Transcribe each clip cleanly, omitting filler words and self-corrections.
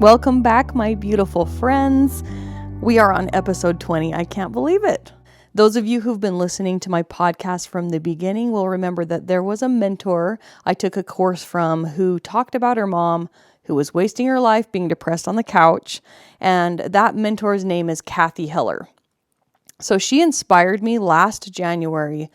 Welcome back, my beautiful friends. We are on episode 20. I can't believe it. Those of you who've been listening to my podcast from the beginning will remember that there was a mentor I took a course from who talked about her mom who was wasting her life being depressed on the couch. And that mentor's name is Kathy Heller. So she inspired me last January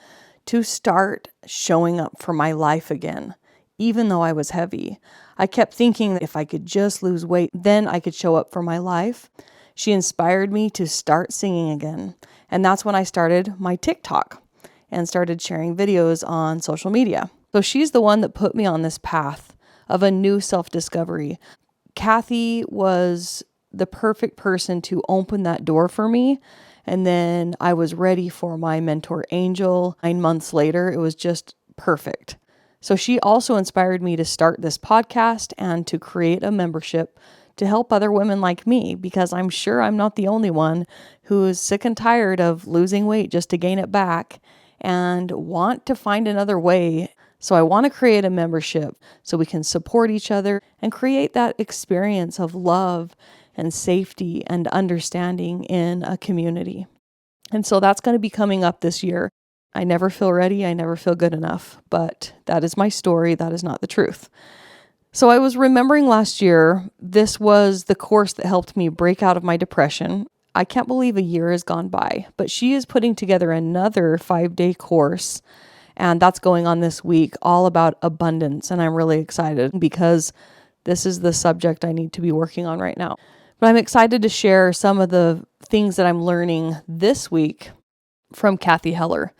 to start showing up for my life again, even though I was heavy. I kept thinking that if I could just lose weight, then I could show up for my life. She inspired me to start singing again. And that's when I started my TikTok and started sharing videos on social media. So she's the one that put me on this path of a new self-discovery. Kathy was the perfect person to open that door for me. And then I was ready for my mentor, Angel. 9 months later, it was just perfect. So she also inspired me to start this podcast and to create a membership to help other women like me, because I'm sure I'm not the only one who is sick and tired of losing weight just to gain it back and want to find another way. So I want to create a membership so we can support each other and create that experience of love and safety and understanding in a community. And so that's going to be coming up this year. I never feel ready. I never feel good enough, but that is my story. That is not the truth. So I was remembering last year, this was the course that helped me break out of my depression. I can't believe a year has gone by, but she is putting together another 5-day course, and that's going on this week, all about abundance. And I'm really excited because this is the subject I need to be working on right now. But I'm excited to share some of the things that I'm learning this week from Kathy Heller.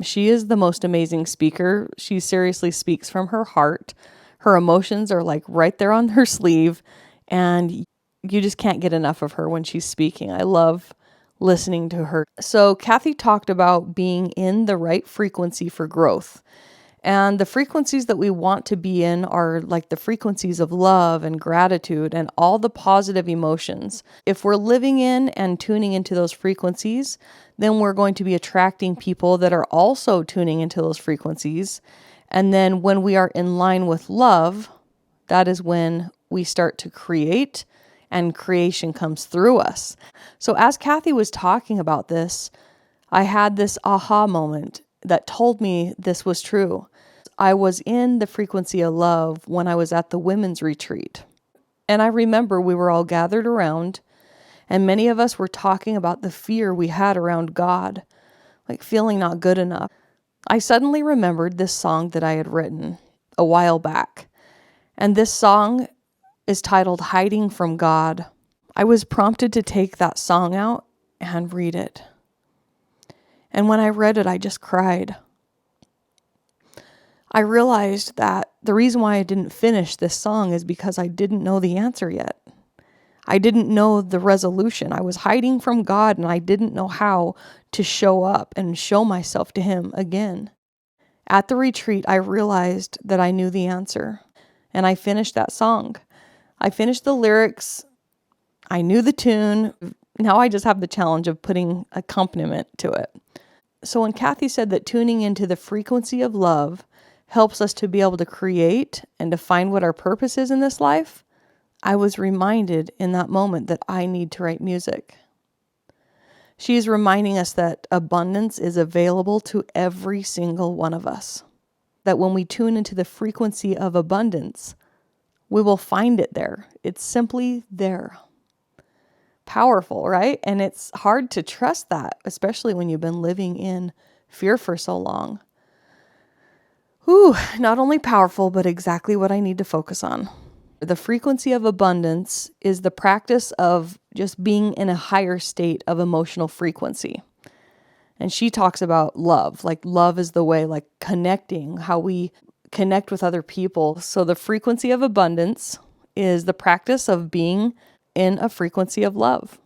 She is the most amazing speaker. She seriously speaks from her heart. Her emotions are like right there on her sleeve, and you just can't get enough of her when she's speaking. I love listening to her. So Kathy talked about being in the right frequency for growth. And the frequencies that we want to be in are like the frequencies of love and gratitude and all the positive emotions. If we're living in and tuning into those frequencies, then we're going to be attracting people that are also tuning into those frequencies. And then when we are in line with love, that is when we start to create and creation comes through us. So as Kathy was talking about this, I had this aha moment that told me this was true. I was in the frequency of love when I was at the women's retreat. And I remember we were all gathered around, and many of us were talking about the fear we had around God, like feeling not good enough. I suddenly remembered this song that I had written a while back. And this song is titled Hiding from God. I was prompted to take that song out and read it. And when I read it, I just cried. I realized that the reason why I didn't finish this song is because I didn't know the answer yet. I didn't know the resolution. I was hiding from God, and I didn't know how to show up and show myself to Him again. At the retreat, I realized that I knew the answer, and I finished that song. I finished the lyrics. I knew the tune. Now I just have the challenge of putting accompaniment to it. So when Kathy said that tuning into the frequency of love helps us to be able to create and to find what our purpose is in this life, I was reminded in that moment that I need to write music. She is reminding us that abundance is available to every single one of us. That when we tune into the frequency of abundance, we will find it there. It's simply there. Powerful, right? And it's hard to trust that, especially when you've been living in fear for so long. Not only powerful, but exactly what I need to focus on. The frequency of abundance is the practice of just being in a higher state of emotional frequency. And she talks about love, like love is the way, like connecting, how we connect with other people. So the frequency of abundance is the practice of being in a frequency of love.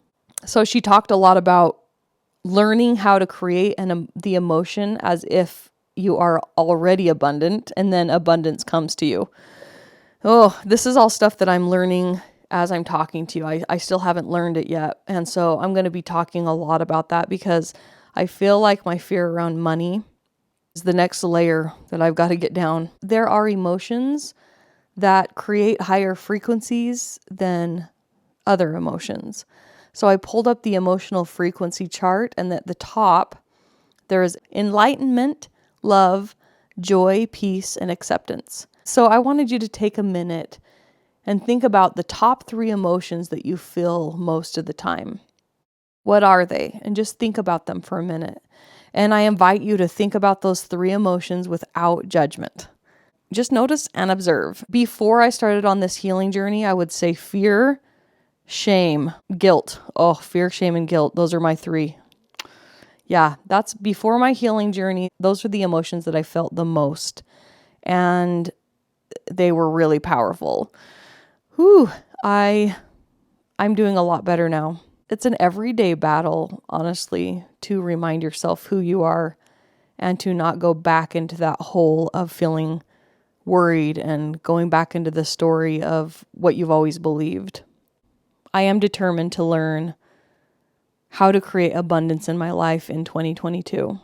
So she talked a lot about learning how to create the emotion as if you are already abundant, and then abundance comes to you. This is all stuff that I'm learning as I'm talking to you. I still haven't learned it yet. And so I'm going to be talking a lot about that because I feel like my fear around money is the next layer that I've got to get down. There are emotions that create higher frequencies than other emotions. So I pulled up the emotional frequency chart, and at the top, there's enlightenment, love, joy, peace, and acceptance. So I wanted you to take a minute and think about the top 3 emotions that you feel most of the time. What are they? And just think about them for a minute. And I invite you to think about those 3 emotions without judgment. Just notice and observe. Before I started on this healing journey, I would say fear, shame, guilt. Oh, fear, shame, and guilt. Those are my 3. Yeah, that's before my healing journey. Those are the emotions that I felt the most. And they were really powerful. Whew, I'm doing a lot better now. It's an everyday battle, honestly, to remind yourself who you are and to not go back into that hole of feeling worried and going back into the story of what you've always believed. I am determined to learn how to create abundance in my life in 2022.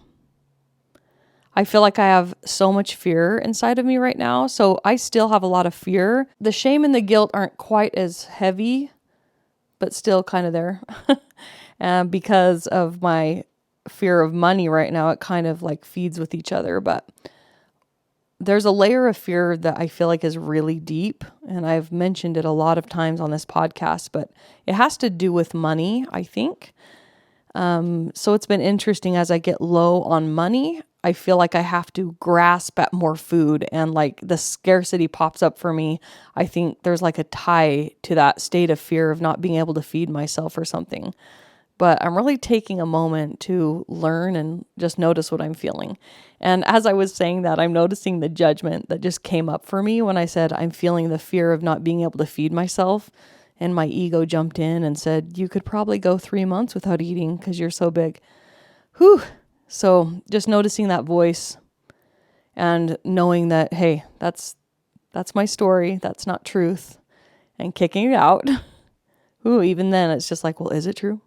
I feel like I have so much fear inside of me right now, so I still have a lot of fear. The shame and the guilt aren't quite as heavy, but still kind of there. And because of my fear of money right now, it kind of like feeds with each other. But there's a layer of fear that I feel like is really deep. And I've mentioned it a lot of times on this podcast, but it has to do with money, I think. So it's been interesting as I get low on money. I feel like I have to grasp at more food and like the scarcity pops up for me. I think there's like a tie to that state of fear of not being able to feed myself or something. But I'm really taking a moment to learn and just notice what I'm feeling. And as I was saying that, I'm noticing the judgment that just came up for me when I said I'm feeling the fear of not being able to feed myself. And my ego jumped in and said, you could probably go 3 months without eating because you're so big. Whew. So just noticing that voice and knowing that, hey, that's my story. That's not truth. And kicking it out. Ooh, even then it's just like, well, is it true?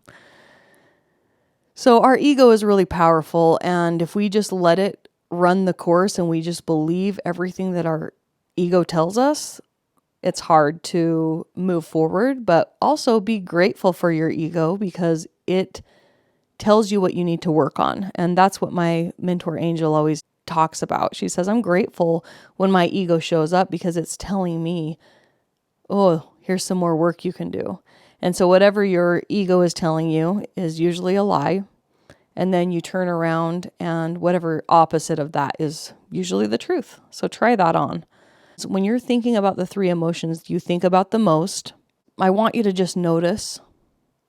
So our ego is really powerful. And if we just let it run the course and we just believe everything that our ego tells us, it's hard to move forward, but also be grateful for your ego because it tells you what you need to work on. And that's what my mentor Angel always talks about. She says, I'm grateful when my ego shows up because it's telling me, oh, here's some more work you can do. And so whatever your ego is telling you is usually a lie. And then you turn around and whatever opposite of that is usually the truth. So try that on. So when you're thinking about the 3 emotions you think about the most, I want you to just notice,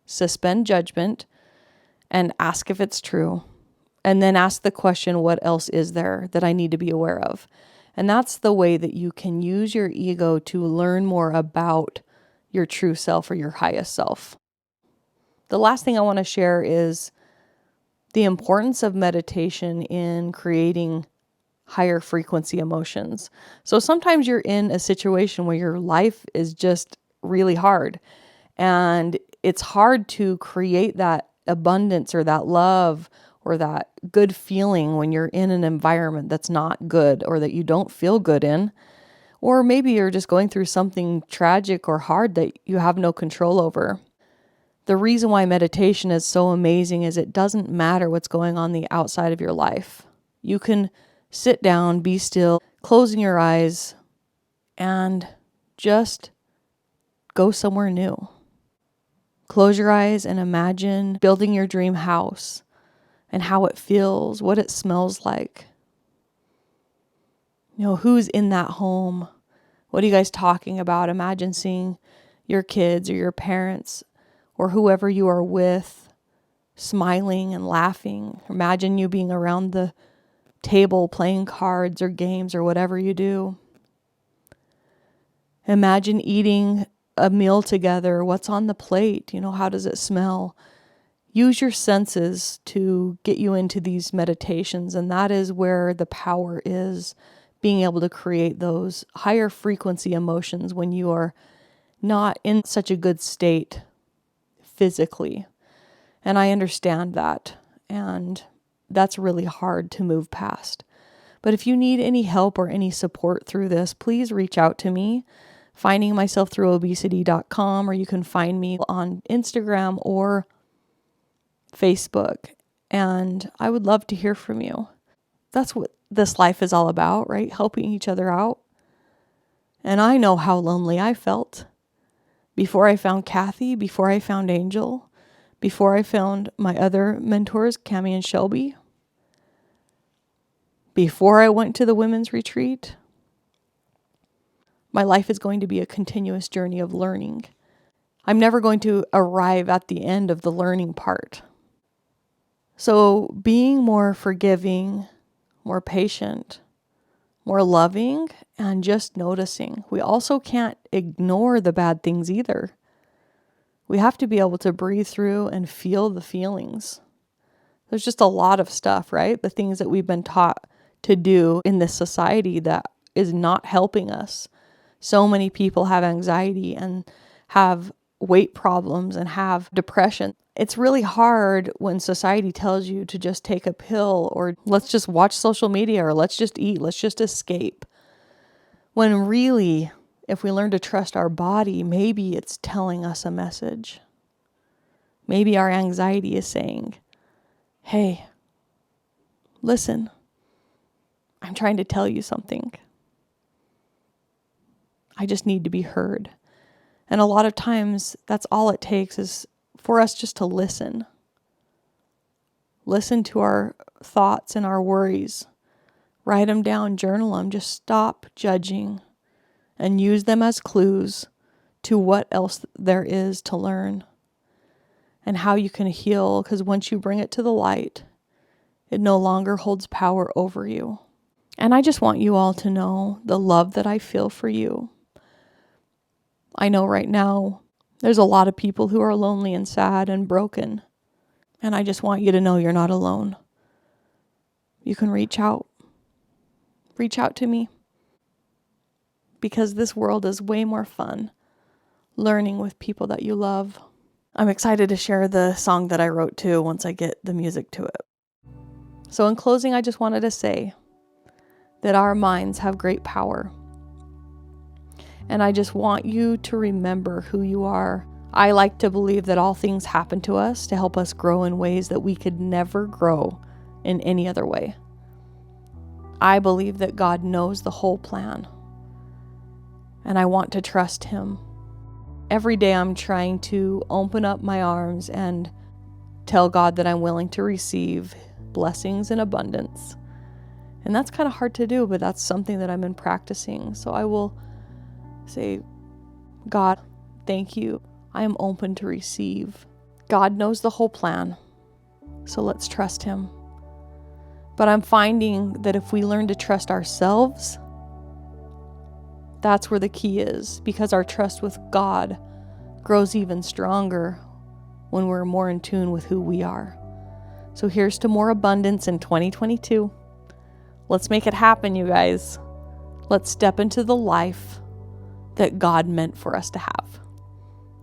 suspend judgment, and ask if it's true. And then ask the question, what else is there that I need to be aware of? And that's the way that you can use your ego to learn more about your true self or your highest self. The last thing I want to share is the importance of meditation in creating higher frequency emotions. So sometimes you're in a situation where your life is just really hard and it's hard to create that abundance or that love or that good feeling when you're in an environment that's not good or that you don't feel good in. Or maybe you're just going through something tragic or hard that you have no control over. The reason why meditation is so amazing is it doesn't matter what's going on the outside of your life. You can sit down, be still, closing your eyes, and just go somewhere new. Close your eyes and imagine building your dream house and how it feels, what it smells like. Who's in that home? What are you guys talking about? Imagine seeing your kids or your parents or whoever you are with smiling and laughing. Imagine you being around the table playing cards or games or whatever you do. Imagine eating a meal together. What's on the plate? How does it smell? Use your senses to get you into these meditations, and that is where the power is, being able to create those higher frequency emotions when you are not in such a good state physically. And I understand that, and that's really hard to move past. But if you need any help or any support through this, please reach out to me, finding myself through obesity.com, or you can find me on Instagram or Facebook. And I would love to hear from you. That's what this life is all about, right? Helping each other out. And I know how lonely I felt before I found Kathy, before I found Angel, before I found my other mentors, Cami and Shelby, before I went to the women's retreat. My life is going to be a continuous journey of learning. I'm never going to arrive at the end of the learning part. So being more forgiving, more patient, more loving, and just noticing. We also can't ignore the bad things either. We have to be able to breathe through and feel the feelings. There's just a lot of stuff, right? The things that we've been taught to do in this society that is not helping us. So many people have anxiety and have weight problems and have depression. It's really hard when society tells you to just take a pill or let's just watch social media or let's just eat, let's just escape. When really, if we learn to trust our body, maybe it's telling us a message. Maybe our anxiety is saying, hey, listen, I'm trying to tell you something. I just need to be heard. And a lot of times, that's all it takes is for us just to listen. Listen to our thoughts and our worries. Write them down, journal them. Just stop judging and use them as clues to what else there is to learn and how you can heal. Because once you bring it to the light, it no longer holds power over you. And I just want you all to know the love that I feel for you. I know right now there's a lot of people who are lonely and sad and broken. And I just want you to know you're not alone. You can reach out. Reach out to me. Because this world is way more fun learning with people that you love. I'm excited to share the song that I wrote too once I get the music to it. So in closing, I just wanted to say that our minds have great power. And I just want you to remember who you are. I like to believe that all things happen to us to help us grow in ways that we could never grow in any other way. I believe that God knows the whole plan. And I want to trust Him. Every day I'm trying to open up my arms and tell God that I'm willing to receive blessings in abundance. And that's kind of hard to do, but that's something that I've been practicing. So I will say, God, thank you. I am open to receive. God knows the whole plan. So let's trust Him. But I'm finding that if we learn to trust ourselves, that's where the key is, because our trust with God grows even stronger when we're more in tune with who we are. So here's to more abundance in 2022. Let's make it happen, you guys. Let's step into the life that God meant for us to have.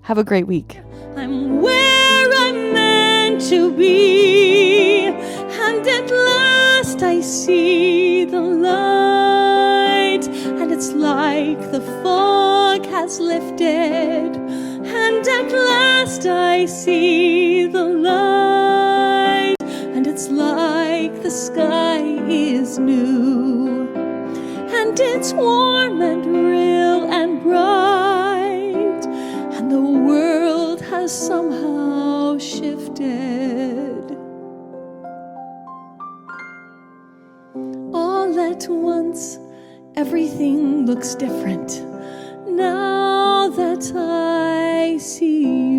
Have a great week. I'm where I'm meant to be, and at last I see the light, and it's like the fog has lifted, and at last I see the light, and it's like the sky is new, and it's warm and real and bright, and the world has somehow shifted. All at once, everything looks different now that I see you.